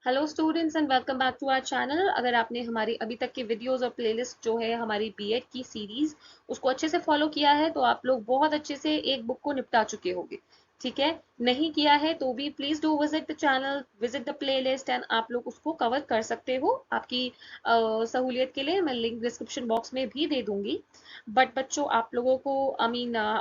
Hello students and welcome back to our channel. अगर आपने हमारी अभी तक की वीडियोस और प्लेलिस्ट जो है हमारी बीएड की सीरीज उसको अच्छे से फॉलो किया है तो आप लोग बहुत अच्छे से एक बुक को निपटा चुके होंगे। ठीक है, नहीं किया है तो भी please do visit the channel, visit the playlist and आप लोग उसको कवर कर सकते हो। आपकी सहूलियत के लिए मैं लिंक डिस्क्रिप्शन बॉक्स में भी दे दूंगी। बट बच्चों, आप लोगों को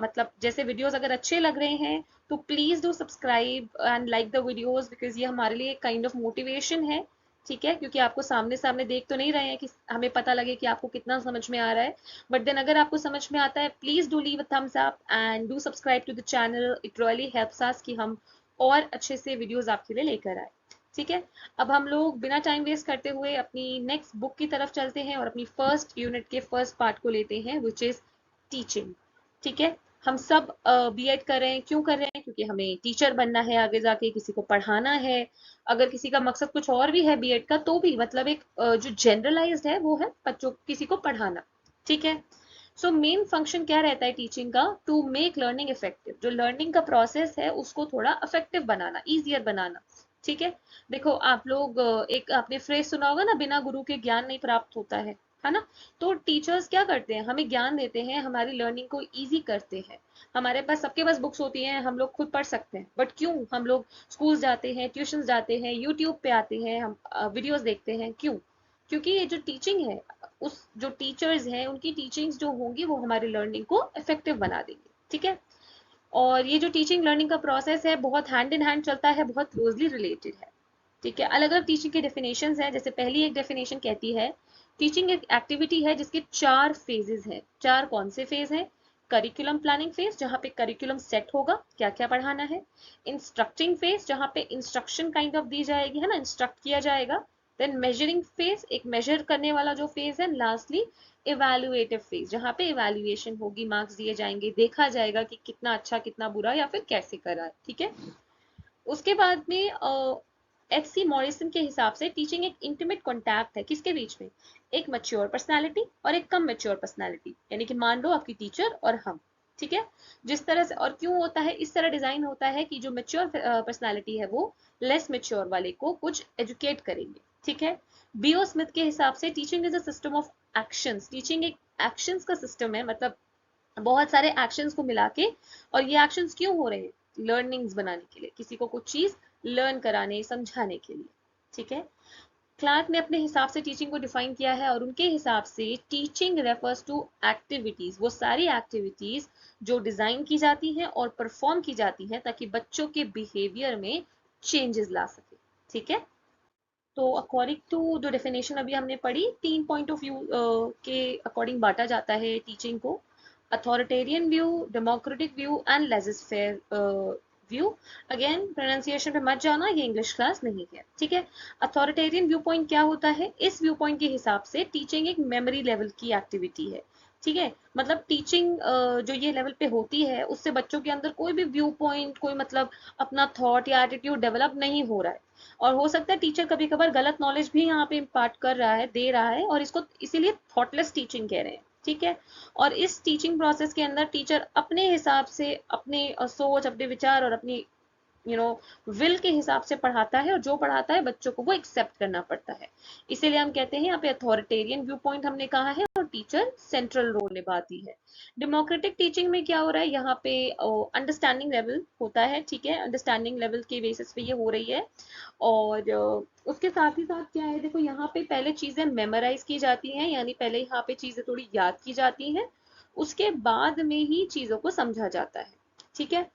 मतलब जैसे वीडियोस अगर अच्छे लग रहे हैं तो please do subscribe and like the videos, because ये हमारे लिए काइंड ऑफ मोटिवेशन है। ठीक है, क्योंकि आपको सामने सामने देख तो नहीं रहे हैं कि हमें पता लगे कि आपको कितना समझ में आ रहा है। बट देन अगर आपको समझ में आता है, please do leave a thumbs up and do subscribe to the channel. It really helps us कि हम और अच्छे से वीडियोस आपके लिए लेकर आए। ठीक है, अब हम लोग बिना टाइम वेस्ट करते हुए अपनी नेक्स्ट बुक की तरफ चलते हैं और अपनी फर्स्ट यूनिट के फर्स्ट पार्ट को लेते हैं, विच इज टीचिंग। ठीक है, हम सब बीएड कर रहे हैं, क्यों कर रहे हैं? क्योंकि हमें टीचर बनना है, आगे जाके किसी को पढ़ाना है। अगर किसी का मकसद कुछ और भी है बीएड का तो भी मतलब एक जो जनरलाइज्ड है वो है बच्चों किसी को पढ़ाना। ठीक है, सो मेन फंक्शन क्या रहता है टीचिंग का? To make learning effective. जो लर्निंग का प्रोसेस है उसको थोड़ा इफेक्टिव बनाना, इजियर बनाना। ठीक है, देखो आप लोग एक आपने फ्रेज सुना होगा ना, बिना गुरु के ज्ञान नहीं प्राप्त होता है ना? तो टीचर्स क्या करते हैं? हमें ज्ञान देते हैं, हमारी लर्निंग को इजी करते हैं। हमारे पास सबके पास बुक्स होती हैं, हम लोग खुद पढ़ सकते हैं, बट क्यों हम लोग स्कूल जाते हैं, ट्यूशन जाते हैं, यूट्यूब पे आते हैं, हम वीडियोस देखते हैं? क्यों? क्योंकि ये जो टीचिंग है, उस जो टीचर्स हैं उनकी टीचिंग्स जो होंगी वो हमारी लर्निंग को इफेक्टिव बना देंगे। ठीक है, और ये जो टीचिंग लर्निंग का प्रोसेस है बहुत हैंड इन हैंड चलता है, बहुत क्लोजली रिलेटेड है। ठीक है, अलग अलग टीचिंग के डेफिनेशंस हैं। जैसे पहली एक डेफिनेशन कहती है टीचिंग एक एक्टिविटी है जिसके 4 फेजेस हैं। 4 कौन से फेज हैं? करिकुलम प्लानिंग फेज, जहाँ पे करिकुलम सेट होगा, क्या क्या पढ़ाना है। इंस्ट्रक्टिंग फेज, जहाँ पे इंस्ट्रक्शन काइंड ऑफ दी जाएगी, है ना, इंस्ट्रक्ट किया जाएगा। देन मेजरिंग फेज, एक मेजर करने वाला जो फेज है। लास्टली इवेल्युएटिव फेज, जहाँ पे इवेल्युएशन होगी, मार्क्स दिए जाएंगे, देखा जाएगा कि कितना अच्छा कितना बुरा या फिर कैसे करा है। ठीक है, उसके बाद में एच सी मॉरिसन के हिसाब से टीचिंग एक इंटीमेट कॉन्टैक्ट है, किसके बीच में? एक मैच्योर पर्सनालिटी और एक कम मैच्योर पर्सनालिटी, यानी कि मान लो आपकी टीचर और हम। ठीक है, जिस तरह से, और क्यों होता है इस तरह डिजाइन होता है कि जो मैच्योर पर्सनालिटी है वो लेस मैच्योर वाले को कुछ एजुकेट करेंगे। ठीक है, बीओ स्मिथ के हिसाब से teaching is a system of actions. Teaching एक एक्शंस का सिस्टम है, मतलब बहुत सारे एक्शंस को मिला के। और ये एक्शंस क्यों हो रहे हैं? लर्निंग्स बनाने के लिए, किसी को कुछ चीज लर्न कराने समझाने के लिए। ठीक है, क्लार्क ने अपने हिसाब से टीचिंग को डिफाइन किया है और उनके हिसाब से टीचिंग रेफर्स टू एक्टिविटीज, वो सारी एक्टिविटीज जो डिजाइन की जाती हैं और परफॉर्म की जाती हैं ताकि बच्चों के बिहेवियर में चेंजेस ला सके। ठीक है, तो अकॉर्डिंग टू जो डेफिनेशन अभी हमने पढ़ी, 3 पॉइंट ऑफ व्यू के अकॉर्डिंग बांटा जाता है टीचिंग को। Authoritarian view, democratic view and laissez faire view. Again pronunciation पे मत जाना, ये इंग्लिश क्लास नहीं है। ठीक है, अथॉरिटेरियन व्यू पॉइंट क्या होता है? इस व्यू पॉइंट के हिसाब से टीचिंग एक मेमोरी लेवल की एक्टिविटी है। ठीक है, मतलब टीचिंग जो ये लेवल पे होती है उससे बच्चों के अंदर कोई भी व्यू पॉइंट, कोई मतलब अपना थॉट या एटीट्यूड डेवलप नहीं हो रहा है। और हो सकता है टीचर कभी कभार गलत नॉलेज भी यहाँ पे इम्पार्ट कर रहा है, दे रहा है, और इसको इसीलिए थॉटलेस टीचिंग कह रहे हैं। ठीक है, और इस टीचिंग प्रोसेस के अंदर टीचर अपने हिसाब से अपने सोच, अपने विचार और अपनी विल के हिसाब से पढ़ाता है, और जो पढ़ाता है बच्चों को वो एक्सेप्ट करना पड़ता है। इसीलिए हम कहते हैं यहाँ पे अथॉरिटेरियन व्यू पॉइंट हमने कहा है और टीचर सेंट्रल रोल निभाती है। डेमोक्रेटिक टीचिंग में क्या हो रहा है? यहाँ पे अंडरस्टैंडिंग लेवल होता है। ठीक है, अंडरस्टैंडिंग लेवल के बेसिस पे ये हो रही है। और उसके साथ ही साथ क्या है, देखो यहाँ पे पहले चीजें मेमोराइज की जाती हैं, यानी पहले यहाँ पे चीजें थोड़ी याद की जाती हैं, उसके बाद में ही चीजों को समझा जाता है। ठीक है,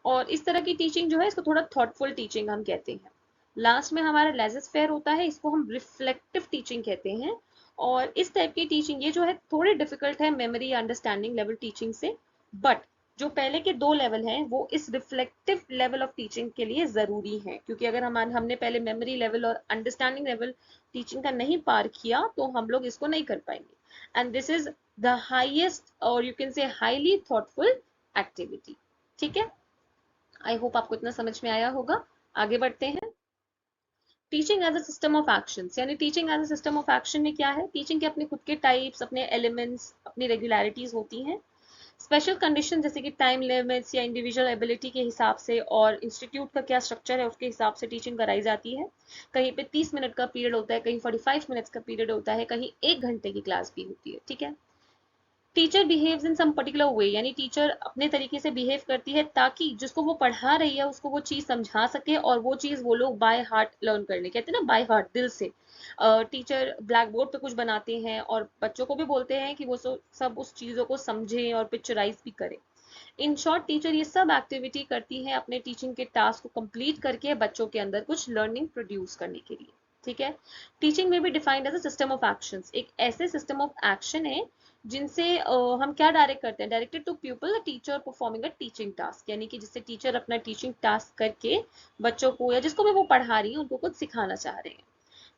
और इस तरह की टीचिंग जो है इसको थोड़ा थॉटफुल टीचिंग हम कहते हैं। लास्ट में हमारा लेजिस फेयर होता है, इसको हम रिफ्लेक्टिव टीचिंग कहते हैं। और इस टाइप की टीचिंग ये जो है थोड़ी डिफिकल्ट है मेमोरी अंडरस्टैंडिंग लेवल टीचिंग से। बट जो पहले के 2 लेवल हैं वो इस रिफ्लेक्टिव लेवल ऑफ टीचिंग के लिए जरूरी है, क्योंकि अगर हमने पहले मेमोरी लेवल और अंडरस्टैंडिंग लेवल टीचिंग का नहीं पार किया तो हम लोग इसको नहीं कर पाएंगे। And this is the highest, और you can say highly thoughtful activity. ठीक है, आई होप आपको इतना समझ में आया होगा। आगे बढ़ते हैं। Teaching as a system of action, यानी teaching as a system of action में क्या है? टीचिंग के अपने खुद के टाइप्स, अपने एलिमेंट्स, अपनी रेगुलरिटीज होती हैं। स्पेशल कंडीशन जैसे कि टाइम लिमिट्स या इंडिविजुअल एबिलिटी के हिसाब से और इंस्टीट्यूट का क्या स्ट्रक्चर है उसके हिसाब से टीचिंग कराई जाती है। कहीं पे 30 मिनट का पीरियड होता है, कहीं 45 मिनट्स का पीरियड होता है, कहीं 1 घंटे की क्लास भी होती है। ठीक है। टीचर बिहेव्स इन सम पर्टिकुलर वे, यानी टीचर अपने तरीके से बिहेव करती है ताकि जिसको वो पढ़ा रही है उसको वो चीज समझा सके और वो चीज वो लोग बाय हार्ट लर्न कर ले, कहते हैं ना बाय हार्ट, दिल से। टीचर ब्लैक बोर्ड पे कुछ बनाते हैं और बच्चों को भी बोलते हैं कि वो सब उस चीजों को समझें और पिक्चराइज भी करें। इन शॉर्ट टीचर ये सब एक्टिविटी करती है अपने टीचिंग के टास्क को कंप्लीट करके बच्चों के अंदर कुछ लर्निंग प्रोड्यूस करने के लिए। ठीक है। टीचिंग में भी defined as a system of actions, एक ऐसे सिस्टम ऑफ एक्शन है जिनसे हम क्या डायरेक्ट करते हैं, directed to people teacher performing a teaching task, यानी कि जिससे टीचर अपना टीचिंग टास्क करके बच्चों को या जिसको भी वो पढ़ा रही है उनको कुछ सिखाना चाह रहे हैं।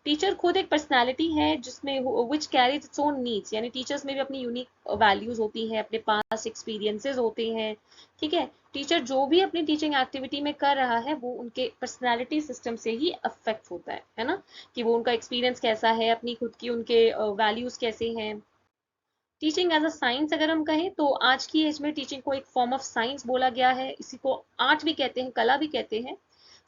टीचर खुद एक पर्सनालिटी है जिसमें which carries its own needs, यानी टीचर्स में भी अपनी यूनिक वैल्यूज होती हैं, अपने पास एक्सपीरियंसेस होते हैं। ठीक है। टीचर जो भी अपनी टीचिंग एक्टिविटी में कर रहा है वो उनके पर्सनालिटी सिस्टम से ही अफेक्ट होता है ना, कि वो उनका एक्सपीरियंस कैसा है, अपनी खुद की उनके वैल्यूज कैसे हैं। टीचिंग एज अ साइंस अगर हम कहें तो आज की एज में टीचिंग को एक फॉर्म ऑफ साइंस बोला गया है, इसी को आर्ट भी कहते हैं, कला भी कहते हैं।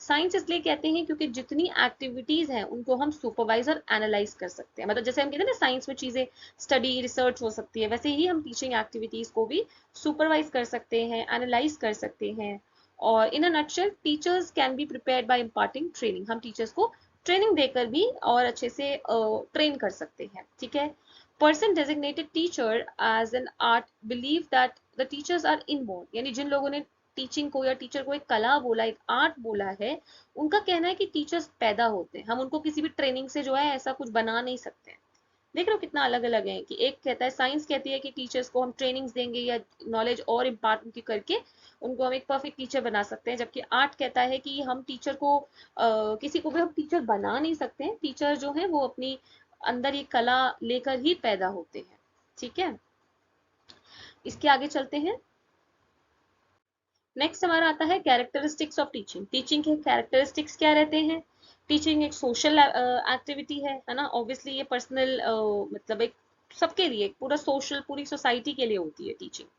साइंस इसलिए कहते हैं क्योंकि जितनी एक्टिविटीज हैं उनको हम सुपरवाइजर एनालाइज कर सकते हैं, मतलब जैसे हम कहते हैं ना साइंस में चीजें स्टडी रिसर्च हो सकती है, वैसे ही हम टीचिंग एक्टिविटीज को भी सुपरवाइज कर सकते हैं, एनालाइज कर सकते हैं। और in a nutshell teachers can be prepared by imparting training, हम टीचर्स को ट्रेनिंग देकर भी और अच्छे से ट्रेन कर सकते हैं। ठीक है। person designated teacher as an art believe that the teachers are inborn, यानी जिन लोगों ने टीचिंग को या टीचर को एक कला बोला, एक आर्ट बोला है, उनका कहना है कि टीचर्स पैदा होते हैं, हम उनको किसी भी ट्रेनिंग से जो है ऐसा कुछ बना नहीं सकते हैं। देख रहे हो कितना अलग अलग है, कि एक कहता है साइंस कहती है कि टीचर्स को हम ट्रेनिंग्स देंगे या नॉलेज और इम्पार्ट उनकी करके उनको हम एक परफेक्ट टीचर बना सकते हैं, जबकि आर्ट कहता है कि हम टीचर को किसी को भी हम टीचर बना नहीं सकते हैं, टीचर जो है वो अपनी अंदर ये कला लेकर ही पैदा होते हैं। ठीक है। इसके आगे चलते हैं। नेक्स्ट हमारा आता है कैरेक्टरिस्टिक्स ऑफ टीचिंग। टीचिंग के कैरेक्टरिस्टिक्स क्या रहते हैं। टीचिंग एक सोशल एक्टिविटी है ना, ऑब्वियसली ये पर्सनल मतलब एक सबके लिए, पूरा सोशल, पूरी सोसाइटी के लिए होती है टीचिंग।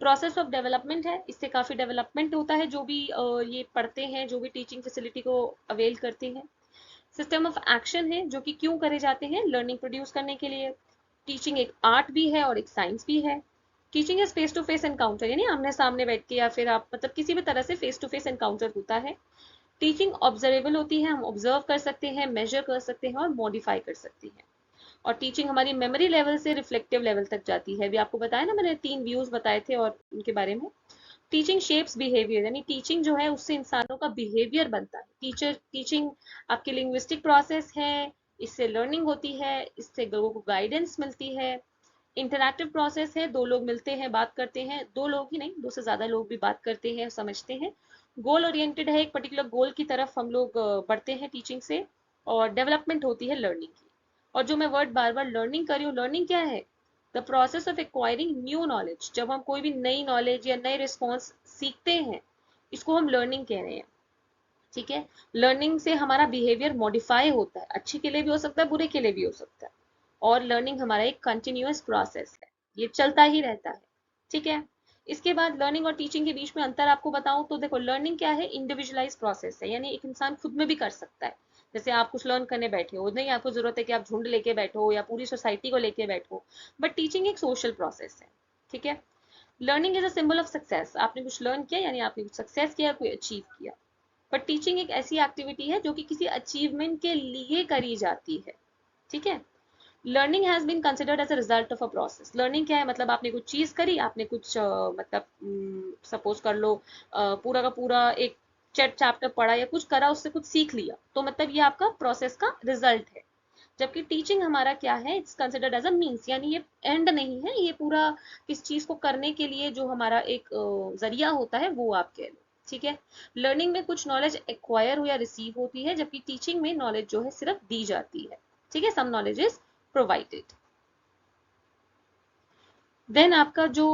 प्रोसेस ऑफ डेवलपमेंट है, इससे काफी डेवलपमेंट होता है जो भी ये पढ़ते हैं, जो भी टीचिंग फैसिलिटी को अवेल करते हैं। सिस्टम ऑफ एक्शन है, जो कि क्यों करे जाते हैं, लर्निंग प्रोड्यूस करने के लिए। टीचिंग एक आर्ट भी है और एक साइंस भी है। Teaching is face to face encounter, यानी आमने सामने बैठ के या फिर आप मतलब किसी भी तरह से फेस टू फेस एनकाउंटर होता है। टीचिंग ऑब्जर्वेबल होती है, हम ऑब्जर्व कर सकते हैं, मेजर कर सकते हैं और मॉडिफाई कर सकते हैं। और टीचिंग हमारी मेमोरी लेवल से रिफ्लेक्टिव लेवल तक जाती है, भी आपको बताया ना मैंने, 3 व्यूज बताए थे और उनके बारे में। टीचिंग शेप्स बिहेवियर, यानी टीचिंग जो है उससे इंसानों का बिहेवियर बनता है। टीचिंग आपकी लिंग्विस्टिक प्रोसेस है, इससे लर्निंग होती है, इससे लोगों को गाइडेंस मिलती है। इंटरैक्टिव प्रोसेस है, दो लोग मिलते हैं, बात करते हैं, दो लोग ही नहीं, दो से ज्यादा लोग भी बात करते हैं, समझते हैं। गोल ओरिएंटेड है, एक पर्टिकुलर गोल की तरफ हम लोग बढ़ते हैं टीचिंग से। और डेवलपमेंट होती है लर्निंग की। और जो मैं वर्ड बार बार लर्निंग कर रही हूँ, लर्निंग क्या है, the process of acquiring new knowledge, जब हम कोई भी नई नॉलेज या नए रिस्पॉन्स सीखते हैं, इसको हम लर्निंग कह रहे हैं। ठीक है। लर्निंग से हमारा बिहेवियर मॉडिफाई होता है, अच्छे के लिए भी हो सकता है, बुरे के लिए भी हो सकता है। और लर्निंग हमारा एक कंटिन्यूअस प्रोसेस है, ये चलता ही रहता है। ठीक है। इसके बाद लर्निंग और टीचिंग के बीच में अंतर आपको बताऊं तो देखो, लर्निंग क्या है, इंडिविजुअलाइज प्रोसेस है, यानी एक इंसान खुद में भी कर सकता है। जैसे आप कुछ लर्न करने बैठे हो, नहीं आपको जरूरत है कि आप झुंड लेके बैठो या पूरी सोसाइटी को लेके बैठो, बट टीचिंग एक सोशल प्रोसेस है। ठीक है। Learning is a symbol of success, आपने कुछ लर्न किया यानी आपने कुछ सक्सेस किया, कोई अचीव किया। बट टीचिंग एक ऐसी एक्टिविटी है जो कि किसी अचीवमेंट के लिए करी जाती है। ठीक है। Learning has been considered as a result of a process. Learning क्या है, मतलब आपने कुछ चीज करी, आपने कुछ मतलब सपोज कर लो पूरा का पूरा एक चैप्टर पढ़ा या कुछ करा, उससे कुछ सीख लिया, तो मतलब ये आपका प्रोसेस का रिजल्ट है। जबकि टीचिंग हमारा क्या है, it's considered as a means, यानी ये एंड नहीं है, ये पूरा किस चीज को करने के लिए जो हमारा एक जरिया होता है वो आप कह लो। ठीक है। लर्निंग में कुछ नॉलेज एक्वायर हो या रिसीव होती है, जबकि टीचिंग में नॉलेज जो है सिर्फ दी जाती है। ठीक है। Some knowledge is provided. Then आपका जो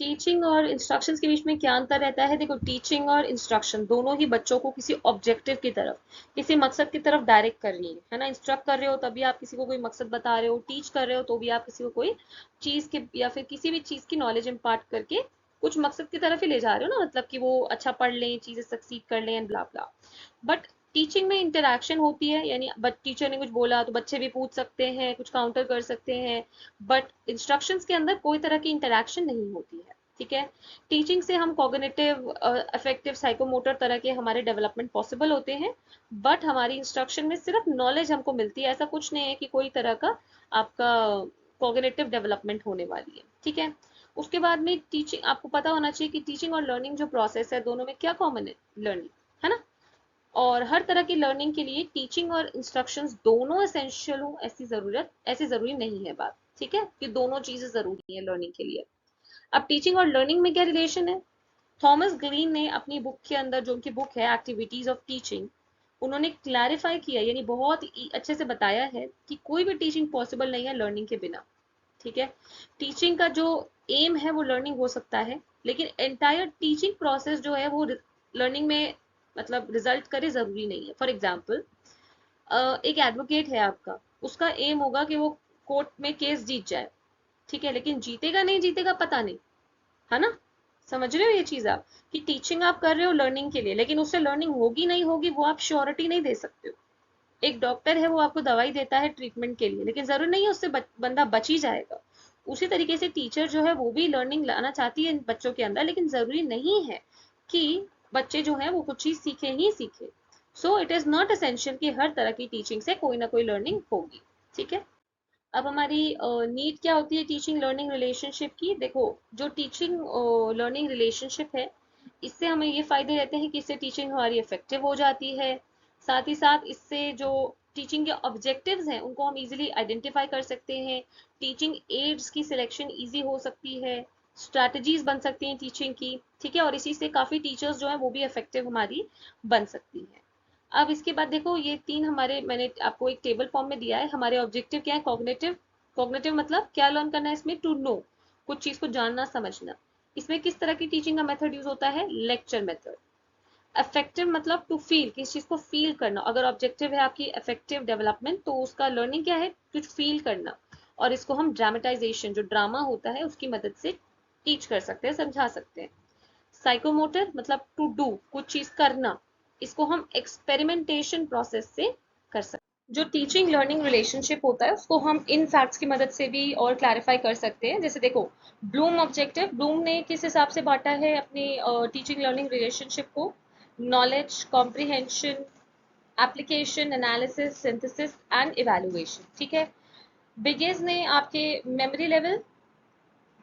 टीचिंग और इंस्ट्रक्शंस के बीच में क्या अंतर रहता है? देखो, टीचिंग और इंस्ट्रक्शन दोनों ही बच्चों को किसी ऑब्जेक्टिव की तरफ, किसी मकसद की तरफ डायरेक्ट कर रही है ना। इंस्ट्रक्ट कर रहे हो तभी आप किसी को कोई मकसद बता रहे हो, टीच कर रहे हो तो भी आप किसी को कोई चीज के या फिर किसी भी चीज की नॉलेज इम्पार्ट करके कुछ मकसद की तरफ ही ले जा रहे हो ना, मतलब कि वो अच्छा पढ़ लें, चीजें सक्सीड कर लें and blah blah. But teaching में इंटरेक्शन होती है, यानी टीचर ने कुछ बोला तो बच्चे भी पूछ सकते हैं, कुछ काउंटर कर सकते हैं। बट इंस्ट्रक्शंस के अंदर कोई तरह की इंटरेक्शन नहीं होती है। ठीक है। टीचिंग से हम कॉग्निटिव, अफेक्टिव, साइकोमोटर तरह के हमारे डेवलपमेंट पॉसिबल होते हैं। बट हमारी इंस्ट्रक्शन में सिर्फ नॉलेज हमको मिलती है, ऐसा कुछ नहीं है कि कोई तरह का आपका कॉग्निटिव डेवलपमेंट होने वाली है। ठीक है। उसके बाद में टीचिंग, आपको पता होना चाहिए कि टीचिंग और लर्निंग जो प्रोसेस है दोनों में क्या कॉमन है? लर्निंग, है ना। और हर तरह की लर्निंग के लिए टीचिंग और इंस्ट्रक्शंस दोनों एसेंशियल हो ऐसी जरूरी नहीं है बात। ठीक है, कि दोनों चीजें जरूरी है लर्निंग के लिए। अब टीचिंग और लर्निंग में क्या रिलेशन है? थॉमस ग्रीन ने अपनी बुक के अंदर, जो उनकी बुक है एक्टिविटीज ऑफ टीचिंग, उन्होंने क्लैरिफाई किया, यानी बहुत अच्छे से बताया है कि कोई भी टीचिंग पॉसिबल नहीं है लर्निंग के बिना। ठीक है। टीचिंग का जो एम है वो लर्निंग हो सकता है, लेकिन एंटायर टीचिंग प्रोसेस जो है वो लर्निंग में मतलब रिजल्ट करे जरूरी नहीं है। फॉर एग्जाम्पल, एक एडवोकेट है आपका, उसका एम होगा कि वो कोर्ट में केस जीत जाए। ठीक है, लेकिन जीतेगा नहीं जीतेगा पता नहीं, है ना। समझ रहे हो ये चीज आप, कि टीचिंग आप कर रहे हो लर्निंग के लिए, लेकिन उससे लर्निंग होगी नहीं होगी वो आप श्योरिटी नहीं दे सकते हो। एक डॉक्टर है, वो आपको दवाई देता है ट्रीटमेंट के लिए, लेकिन जरूरी नहीं है उससे बंदा बच ही जाएगा। उसी तरीके से टीचर जो है वो भी लर्निंग लाना चाहती है बच्चों के अंदर, लेकिन जरूरी नहीं है कि बच्चे जो है वो कुछ चीज सीखे ही सीखे। So it is not essential कि हर तरह की टीचिंग से कोई ना कोई लर्निंग होगी। ठीक है। अब हमारी नीड क्या होती है टीचिंग लर्निंग रिलेशनशिप की? देखो, जो टीचिंग लर्निंग रिलेशनशिप है, इससे हमें ये फायदे रहते हैं कि इससे टीचिंग हमारी इफेक्टिव हो जाती है। साथ ही साथ इससे जो टीचिंग के ऑब्जेक्टिव्स हैं उनको हम इजीली आइडेंटिफाई कर सकते हैं। टीचिंग एड्स की सिलेक्शन इजी हो सकती है, स्ट्रैटेजीज बन सकती हैं टीचिंग की। ठीक है, और इसी से काफी टीचर्स जो है वो भी इफेक्टिव हमारी बन सकती है। अब इसके बाद देखो, ये तीन हमारे, मैंने आपको एक टेबल फॉर्म में दिया है। हमारे ऑब्जेक्टिव क्या है? कॉग्निटिव। कॉग्निटिव मतलब क्या लर्न करना है इसमें? टू नो, कुछ चीज को जानना समझना। इसमें किस तरह की टीचिंग का मेथड यूज होता है? Lecture method. अफेक्टिव मतलब टू फील, किस चीज को फील करना। अगर ऑब्जेक्टिव है आपकी अफेक्टिव डेवलपमेंट, तो उसका लर्निंग क्या है? कुछ फील करना। और इसको हम ड्रामेटाइजेशन, जो ड्रामा होता है उसकी मदद से टीच कर सकते हैं, समझा सकते हैं। साइकोमोटर मतलब टू डू, कुछ चीज करना। इसको हम एक्सपेरिमेंटेशन प्रोसेस से कर सकते हैं। जो टीचिंग लर्निंग रिलेशनशिप होता है उसको हम इन फैक्ट्स की मदद से भी और क्लैरिफाई कर सकते हैं। जैसे देखो, ब्लूम ऑब्जेक्टिव, ब्लूम ने किस हिसाब से बांटा है अपनी टीचिंग लर्निंग रिलेशनशिप को? Knowledge, comprehension, application, analysis, synthesis and evaluation. ठीक है। बिगेस ने आपके मेमोरी लेवल,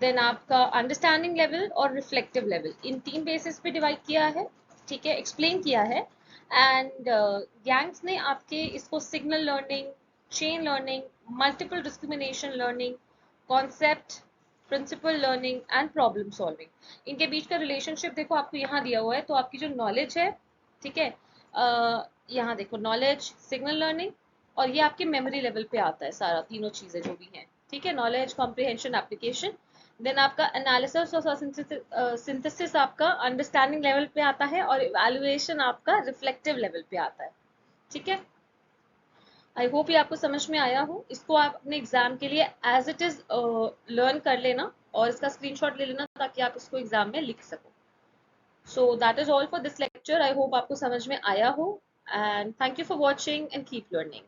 देन आपका अंडरस्टैंडिंग लेवल और रिफ्लेक्टिव लेवल, इन तीन बेसिस पे डिवाइड किया है। ठीक है, एक्सप्लेन किया है। एंड गैंग्स ने आपके इसको signal learning, chain learning, multiple discrimination learning, concept, principle learning and problem solving, इनके बीच का रिलेशनशिप देखो आपको यहाँ दिया हुआ है। तो आपकी जो नॉलेज है, ठीक है, यहाँ देखो नॉलेज, सिग्नल लर्निंग, और ये आपके मेमोरी लेवल पे आता है सारा, तीनों चीजें जो भी हैं। ठीक है, नॉलेज, कॉम्प्रिहेंशन, एप्लीकेशन। देन आपका एनालिसिस और सिंथेसिस आपका अंडरस्टैंडिंग लेवल पे आता है, और इवैल्यूएशन आपका रिफ्लेक्टिव लेवल पे आता है। ठीक है। आई होप ये आपको समझ में आया हो। इसको आप अपने एग्जाम के लिए एज इट इज लर्न कर लेना, और इसका स्क्रीनशॉट ले लेना ताकि आप इसको एग्जाम में लिख सको। So that is all for this lecture. I hope आपको समझ में आया हो, and thank you for watching and keep learning.